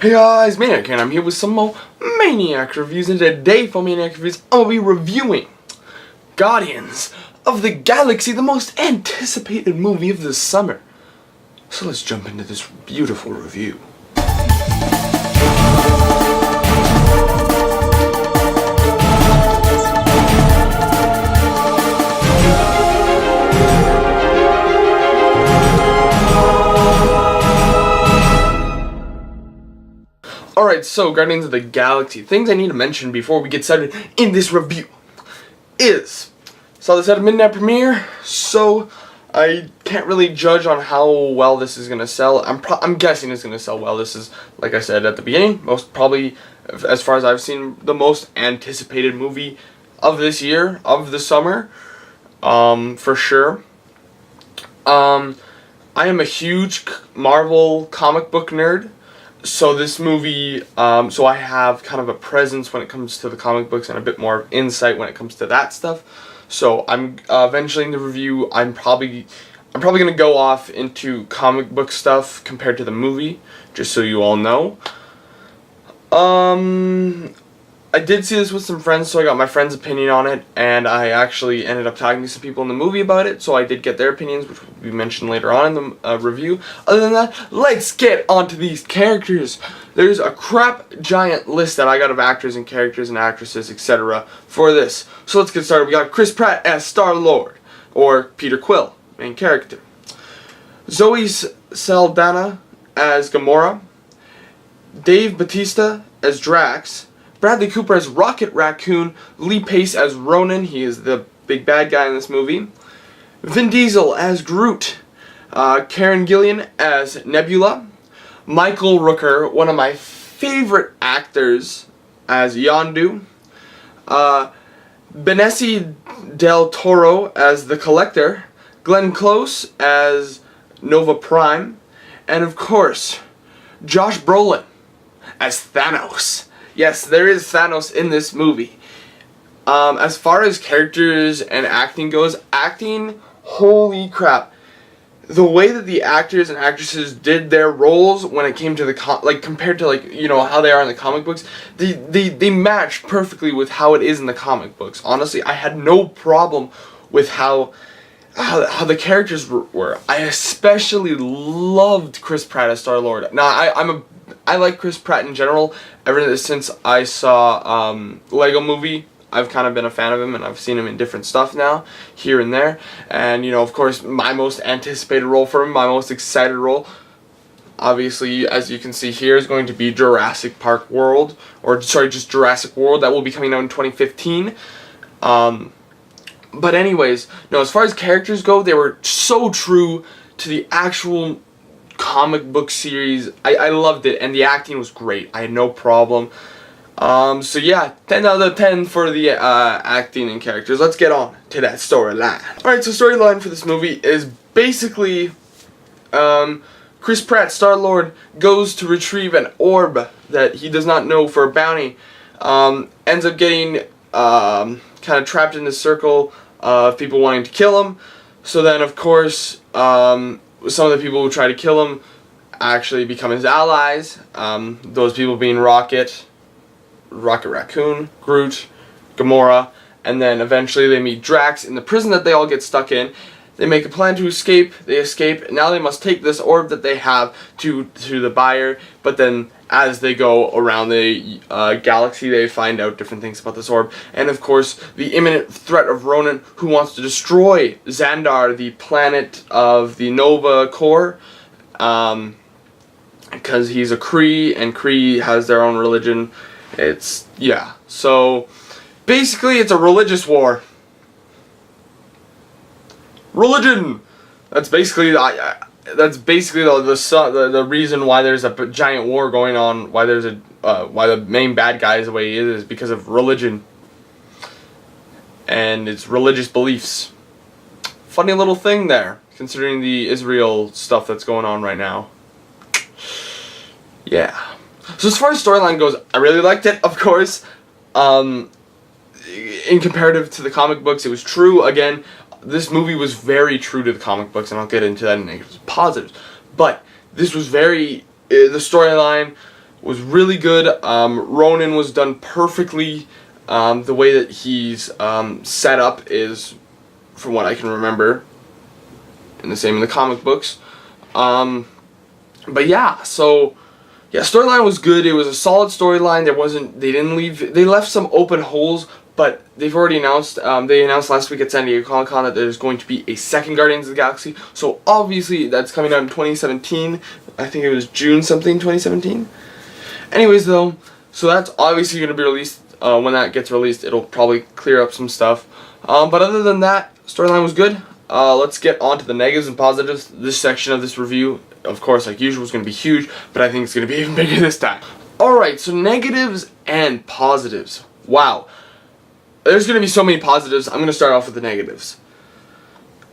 Hey guys, Maniac here, and I'm here with some more Maniac reviews, and today for Maniac reviews, I will be reviewing Guardians of the Galaxy, the most anticipated movie of the summer. So let's jump into this beautiful review. Alright, so Guardians of the Galaxy. Things I need to mention before we get started in this review is, saw this at a midnight premiere, so I can't really judge on how well this is going to sell. I'm guessing it's going to sell well. This is, like I said at the beginning, most probably, as far as I've seen, the most anticipated movie of this year, of the summer, for sure. I am a huge Marvel comic book nerd. So this movie, so I have kind of a presence when it comes to the comic books and a bit more insight when it comes to that stuff. So I'm eventually in the review, I'm probably gonna go off into comic book stuff compared to the movie, just so you all know. I did see this with some friends, so I got my friend's opinion on it, and I actually ended up talking to some people in the movie about it, so I did get their opinions, which will be mentioned later on in the review. Other than that, let's get onto these characters. There's a crap giant list that I got of actors and characters and actresses, etc. for this. So let's get started. We got Chris Pratt as Star-Lord, or Peter Quill, main character. Zoe Saldana as Gamora. Dave Bautista as Drax. Bradley Cooper as Rocket Raccoon, Lee Pace as Ronan, he is the big bad guy in this movie, Vin Diesel as Groot, Karen Gillan as Nebula, Michael Rooker, one of my favorite actors, as Yondu, Benicio del Toro as the Collector, Glenn Close as Nova Prime, and of course, Josh Brolin as Thanos. Yes, there is Thanos in this movie. As far as characters and acting goes, holy crap. The way that the actors and actresses did their roles when it came to the, compared to, how they are in the comic books, they matched perfectly with how it is in the comic books. Honestly, I had no problem with how the characters were. I especially loved Chris Pratt as Star-Lord. Now, I like Chris Pratt in general. Ever since I saw Lego Movie, I've kind of been a fan of him, and I've seen him in different stuff now, here and there. And, of course, my most anticipated role for him, my most excited role, obviously, as you can see here, is going to be Jurassic Park World, just Jurassic World. That will be coming out in 2015. But anyways, as far as characters go, they were so true to the actual comic book series. I loved it, and the acting was great. I had no problem. So yeah, 10 out of 10 for the acting and characters. Let's get on to that storyline. Alright, so storyline for this movie is basically Chris Pratt, Star-Lord, goes to retrieve an orb that he does not know for a bounty. Ends up getting kind of trapped in this circle of people wanting to kill him. So then, of course, some of the people who try to kill him actually become his allies. Those people being Rocket Raccoon, Groot, Gamora, and then eventually they meet Drax in the prison that they all get stuck in. They make a plan to escape. They escape. And now they must take this orb that they have to the buyer. But then, as they go around the galaxy, they find out different things about this orb. And of course, the imminent threat of Ronan, who wants to destroy Xandar, the planet of the Nova Corps, because he's a Kree, and Kree has their own religion. So basically, it's a religious war. Religion. That's basically the reason why there's a giant war going on. Why there's why the main bad guy is the way he is because of religion and its religious beliefs. Funny little thing there, considering the Israel stuff that's going on right now. Yeah. So as far as storyline goes, I really liked it. Of course, in comparative to the comic books, it was true. Again, this movie was very true to the comic books, and I'll get into that in negatives and positives. But this was the storyline was really good. Ronan was done perfectly. The way that he's set up is, from what I can remember, and the same in the comic books. But yeah, so yeah, storyline was good. It was a solid storyline. They left some open holes, but they've already announced, they announced last week at San Diego Comic-Con that there's going to be a second Guardians of the Galaxy. So obviously that's coming out in 2017. I think it was June something, 2017. Anyways though, so that's obviously going to be released. When that gets released, it'll probably clear up some stuff. But other than that, storyline was good. Let's get on to the negatives and positives. This section of this review, of course, like usual, is going to be huge, but I think it's going to be even bigger this time. Alright, so negatives and positives. Wow. There's going to be so many positives. I'm going to start off with the negatives.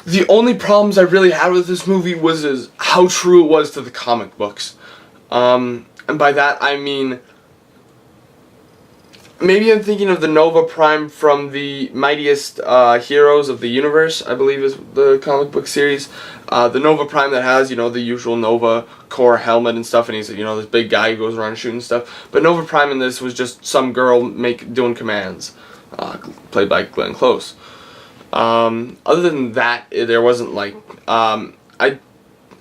The only problems I really had with this movie was how true it was to the comic books. And by that I mean, maybe I'm thinking of the Nova Prime from the Mightiest Heroes of the Universe, I believe is the comic book series. The Nova Prime that has, you know, the usual Nova Corps helmet and stuff, and he's, you know, this big guy who goes around shooting stuff. But Nova Prime in this was just some girl doing commands, played by Glenn Close. Other than that, there wasn't like,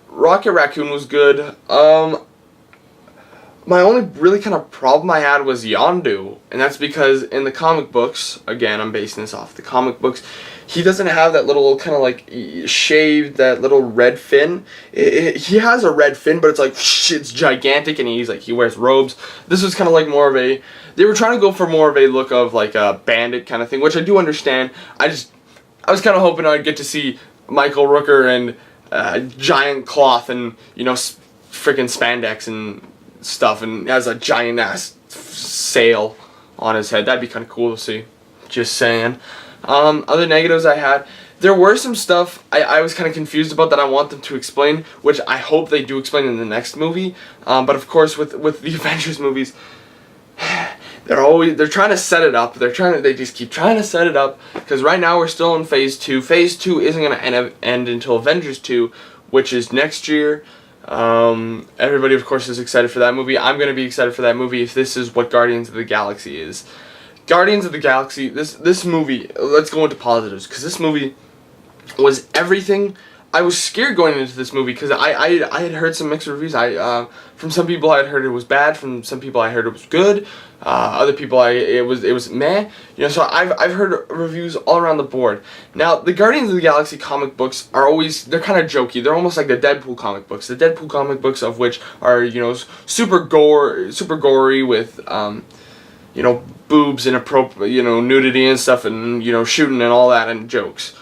Rocket Raccoon was good. My only really kind of problem I had was Yondu, and that's because in the comic books, again, I'm basing this off the comic books, he doesn't have that little kind of like shaved, that little red fin. He has a red fin, but it's like, it's gigantic, and he wears robes. This was kind of like more of a, they were trying to go for more of a look of like a bandit kind of thing, which I do understand. I was kind of hoping I'd get to see Michael Rooker and giant cloth and, you know, freaking spandex and stuff, and has a giant ass sail on his head. That'd be kind of cool to see. Just saying. Other negatives I had, there were some stuff I was kind of confused about that I want them to explain, which I hope they do explain in the next movie. But of course, with the Avengers movies, they're trying to set it up. They just keep trying to set it up, because right now we're still in Phase 2. Phase 2 isn't going to end until Avengers 2, which is next year. Everybody of course is excited for that movie. I'm gonna be excited for that movie if this is what Guardians of the Galaxy is. Guardians of the Galaxy, this movie, let's go into positives, because this movie was everything. I was scared going into this movie because I had heard some mixed reviews. From some people I had heard it was bad, from some people I heard it was good. Other people it was meh. You know, so I've heard reviews all around the board. Now, the Guardians of the Galaxy comic books are they're kind of jokey. They're almost like the Deadpool comic books. The Deadpool comic books, of which are, you know, super gory with you know, boobs and you know, nudity and stuff, and, you know, shooting and all that and jokes.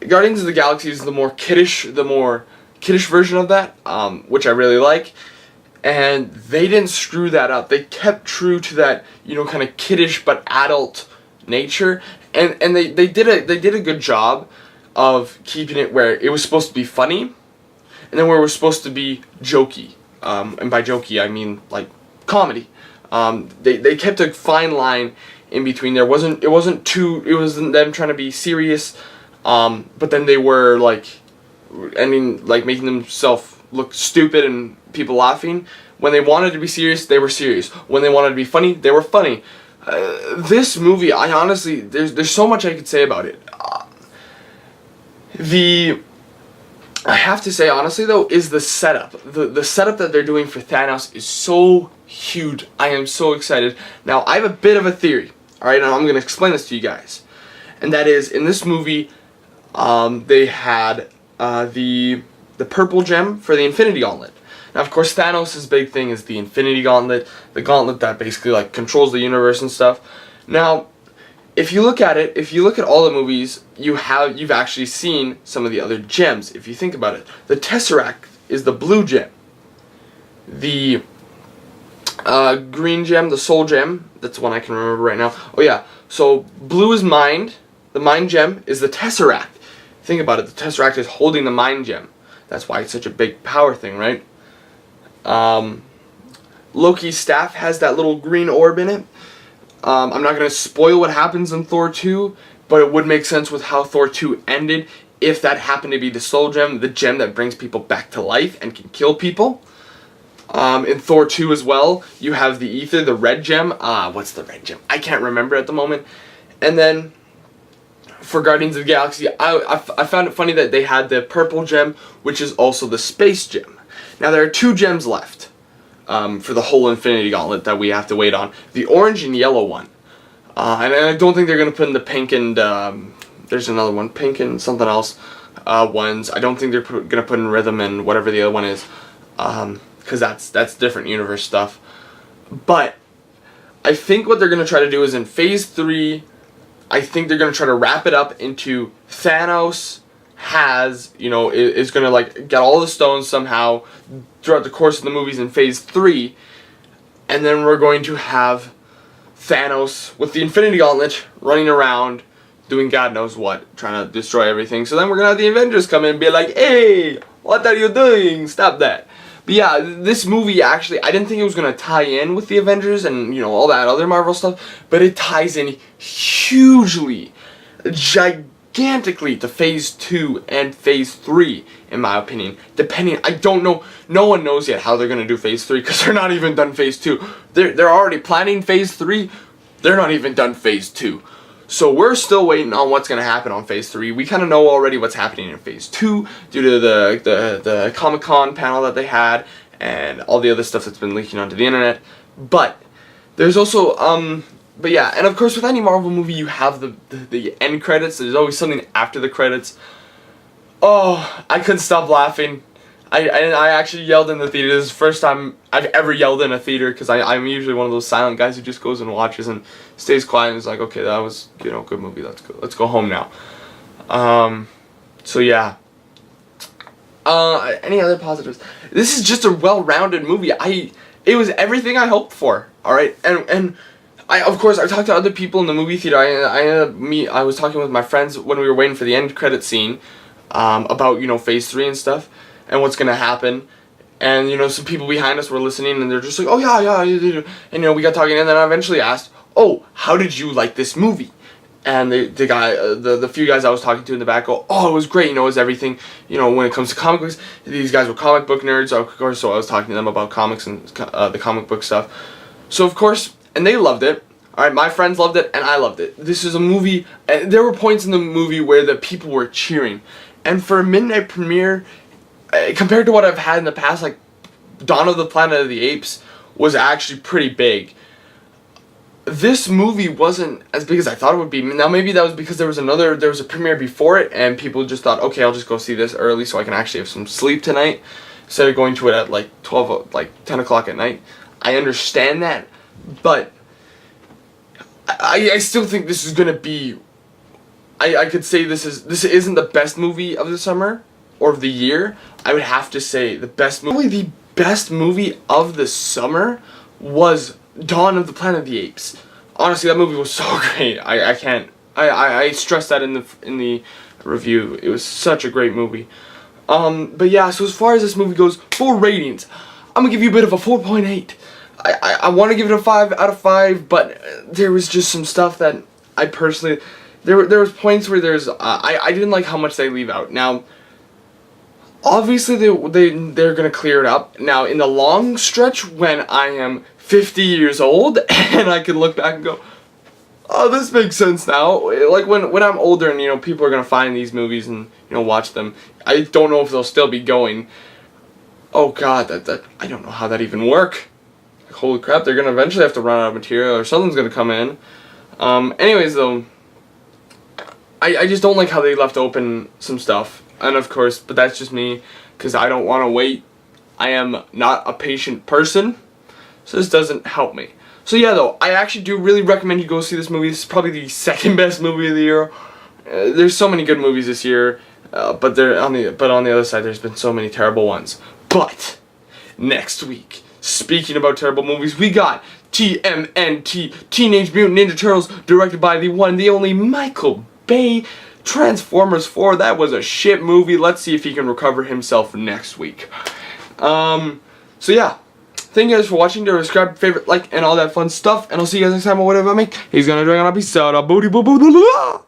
Guardians of the Galaxy is the more kiddish version of that, which I really like. And they didn't screw that up. They kept true to that, you know, kind of kiddish but adult nature, and they did a good job of keeping it where it was supposed to be funny, and then where it was supposed to be jokey. And by jokey I mean like comedy. They kept a fine line in between. It wasn't them trying to be serious, but then they were like, I mean, like making themselves look stupid and people laughing. When they wanted to be serious, they were serious. When they wanted to be funny, they were funny. This movie, I honestly, there's so much I could say about it. I have to say honestly though, is the setup. The setup that they're doing for Thanos is so huge. I am so excited. Now, I have a bit of a theory. Alright, and I'm going to explain this to you guys. And that is, in this movie, they had the purple gem for the Infinity Gauntlet. Now, of course, Thanos' big thing is the Infinity Gauntlet, the gauntlet that basically like controls the universe and stuff. Now, if you look at it, if you look at all the movies, you've actually seen some of the other gems. If you think about it, the Tesseract is the blue gem. The green gem, the soul gem, that's the one I can remember right now. Oh yeah, so blue is mind. The mind gem is the Tesseract. Think about it, the Tesseract is holding the mind gem. That's why it's such a big power thing, right? Loki's staff has that little green orb in it. I'm not going to spoil what happens in Thor 2, but it would make sense with how Thor 2 ended if that happened to be the soul gem, the gem that brings people back to life and can kill people. In Thor 2 as well, you have the ether, the red gem. What's the red gem? I can't remember at the moment. And then for Guardians of the Galaxy, I found it funny that they had the purple gem, which is also the space gem. Now there are 2 gems left for the whole Infinity Gauntlet that we have to wait on. The orange and yellow one. And I don't think they're going to put in the pink and, there's another one, pink and something else ones. I don't think they're going to put in rhythm and whatever the other one is. Because that's different universe stuff. But I think what they're going to try to do is in Phase 3, I think they're going to try to wrap it up into Thanos is going to like get all the stones somehow throughout the course of the movies in Phase 3. And then we're going to have Thanos with the Infinity Gauntlet running around doing God knows what, trying to destroy everything. So then we're going to have the Avengers come in and be like, hey, what are you doing? Stop that. But yeah, this movie actually, I didn't think it was going to tie in with the Avengers and, all that other Marvel stuff, but it ties in hugely, gigantically to Phase 2 and Phase 3, in my opinion. I don't know, no one knows yet how they're going to do Phase 3, because they're not even done Phase 2. They're already planning Phase 3, they're not even done Phase 2. So we're still waiting on what's going to happen on Phase 3. We kind of know already what's happening in Phase 2 due to the Comic-Con panel that they had and all the other stuff that's been leaking onto the internet. But there's also, but yeah, and of course with any Marvel movie you have the end credits. There's always something after the credits. Oh, I couldn't stop laughing. I actually yelled in the theater. This is the first time I've ever yelled in a theater, because I'm usually one of those silent guys who just goes and watches and stays quiet and is like, okay, that was, good movie, let's go home now. So yeah. Any other positives? This is just a well-rounded movie. It was everything I hoped for, alright? And of course, I talked to other people in the movie theater. I was talking with my friends when we were waiting for the end credit scene, about, Phase 3 and stuff, and what's gonna happen. And some people behind us were listening, and they're just like, oh yeah, and we got talking, and then I eventually asked, oh, how did you like this movie? And the few guys I was talking to in the back go, oh, it was great, it was everything, when it comes to comic books. These guys were comic book nerds, of course, so I was talking to them about comics and the comic book stuff. So of course, and they loved it. Alright, my friends loved it, and I loved it. This is a movie, and there were points in the movie where the people were cheering. And for a midnight premiere, compared to what I've had in the past, like Dawn of the Planet of the Apes was actually pretty big. This movie wasn't as big as I thought it would be. Now maybe that was because there was a premiere before it, and people just thought, okay, I'll just go see this early so I can actually have some sleep tonight, instead of going to it at like 10 o'clock at night. I understand that, but I still think this is gonna be, I could say this isn't the best movie of the summer or of the year. I would have to say the best movie of the summer was Dawn of the Planet of the Apes. Honestly, that movie was so great. I stressed that in the review. It was such a great movie. But yeah, so as far as this movie goes, for ratings, I'm gonna give you a bit of a 4.8. I want to give it a 5 out of 5, but there was just some stuff that I personally, there was points where I didn't like how much they leave out. Now, obviously they're gonna clear it up. Now, in the long stretch, when I am 50 years old and I can look back and go, oh, this makes sense now. Like when I'm older and people are gonna find these movies and watch them, I don't know if they'll still be going. Oh God, that I don't know how that even work. Like, holy crap, they're gonna eventually have to run out of material, or something's gonna come in. Anyways though, I just don't like how they left open some stuff. And of course, but that's just me, because I don't want to wait. I am not a patient person, so this doesn't help me. So yeah, though, I actually do really recommend you go see this movie. This is probably the second best movie of the year. There's so many good movies this year, but on the other side, there's been so many terrible ones. But next week, speaking about terrible movies, we got TMNT, Teenage Mutant Ninja Turtles, directed by the one, the only Michael Bay. Transformers 4, that was a shit movie. Let's see if he can recover himself next week. So yeah, thank you guys for watching. Subscribe, favorite, like, and all that fun stuff. And I'll see you guys next time on whatever I make. He's gonna drag on a piece of booty boo boo.